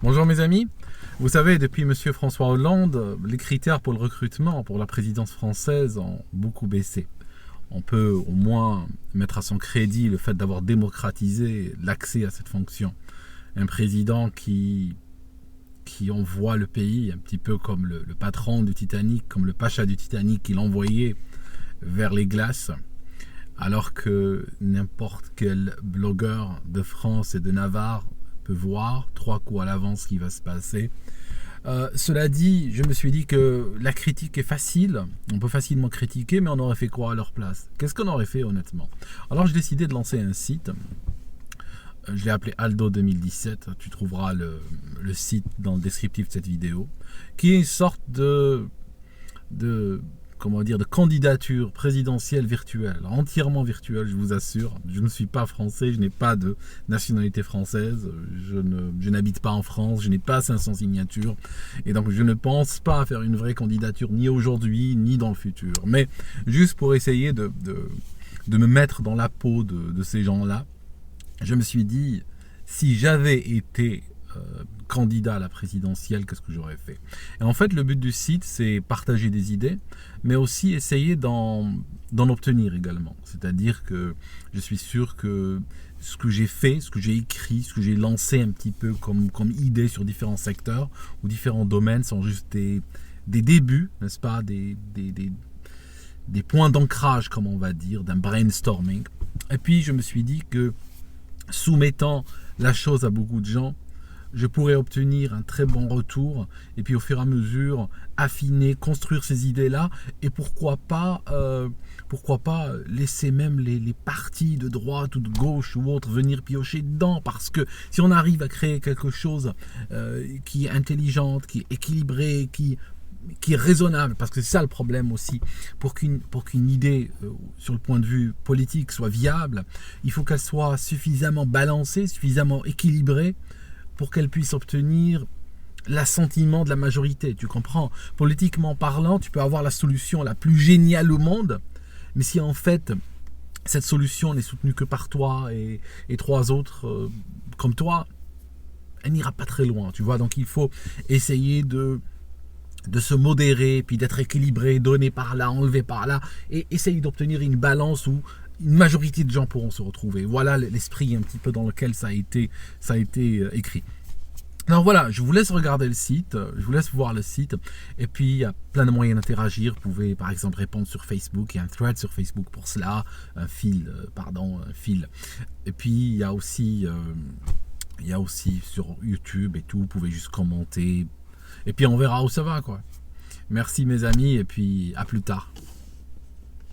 Bonjour mes amis, vous savez depuis M. François Hollande, les critères pour le recrutement pour la présidence française ont beaucoup baissé. On peut au moins mettre à son crédit le fait d'avoir démocratisé l'accès à cette fonction. Un président qui envoie le pays un petit peu comme le patron du Titanic, comme le pacha du Titanic qu'il envoyait vers les glaces, alors que n'importe quel blogueur de France et de Navarre peut voir 3 coups à l'avance ce qui va se passer. Cela dit, je me suis dit que la critique est facile, on peut facilement critiquer, mais on aurait fait quoi à leur place? Qu'est-ce qu'on aurait fait honnêtement? Alors j'ai décidé de lancer un site, je l'ai appelé Aldo 2017, tu trouveras le site dans le descriptif de cette vidéo, qui est une sorte de candidature présidentielle virtuelle, entièrement virtuelle, je vous assure. Je ne suis pas français, je n'ai pas de nationalité française, je n'habite pas en France, je n'ai pas 500 signatures, et donc je ne pense pas à faire une vraie candidature ni aujourd'hui, ni dans le futur. Mais juste pour essayer de me mettre dans la peau de ces gens-là, je me suis dit, si j'avais été candidat à la présidentielle, qu'est-ce que j'aurais fait? Et en fait, le but du site, c'est partager des idées, mais aussi essayer d'en obtenir également. C'est-à-dire que je suis sûr que ce que j'ai fait, ce que j'ai écrit, ce que j'ai lancé un petit peu comme idée sur différents secteurs ou différents domaines sont juste des débuts, n'est-ce pas, des points d'ancrage, comme on va dire, d'un brainstorming. Et puis, je me suis dit que soumettant la chose à beaucoup de gens, je pourrais obtenir un très bon retour et puis au fur et à mesure affiner, construire ces idées-là et pourquoi pas laisser même les partis de droite ou de gauche ou autres venir piocher dedans, parce que si on arrive à créer quelque chose qui est intelligente, qui est équilibré, qui est raisonnable, parce que c'est ça le problème aussi, pour qu'une idée sur le point de vue politique soit viable, il faut qu'elle soit suffisamment balancée, suffisamment équilibrée pour qu'elle puisse obtenir l'assentiment de la majorité, tu comprends? Politiquement parlant, tu peux avoir la solution la plus géniale au monde, mais si en fait cette solution n'est soutenue que par toi et 3 autres comme toi, elle n'ira pas très loin, tu vois. Donc il faut essayer de se modérer, puis d'être équilibré, donner par là, enlever par là, et essayer d'obtenir une balance où une majorité de gens pourront se retrouver. Voilà l'esprit un petit peu dans lequel ça a été écrit. Alors voilà, je vous laisse regarder le site, je vous laisse voir le site, et puis il y a plein de moyens d'interagir. Vous pouvez par exemple répondre sur Facebook, il y a un thread sur Facebook pour cela, un fil. Et puis il y a aussi sur YouTube et tout, vous pouvez juste commenter, et puis on verra où ça va, quoi. Merci mes amis, et puis à plus tard.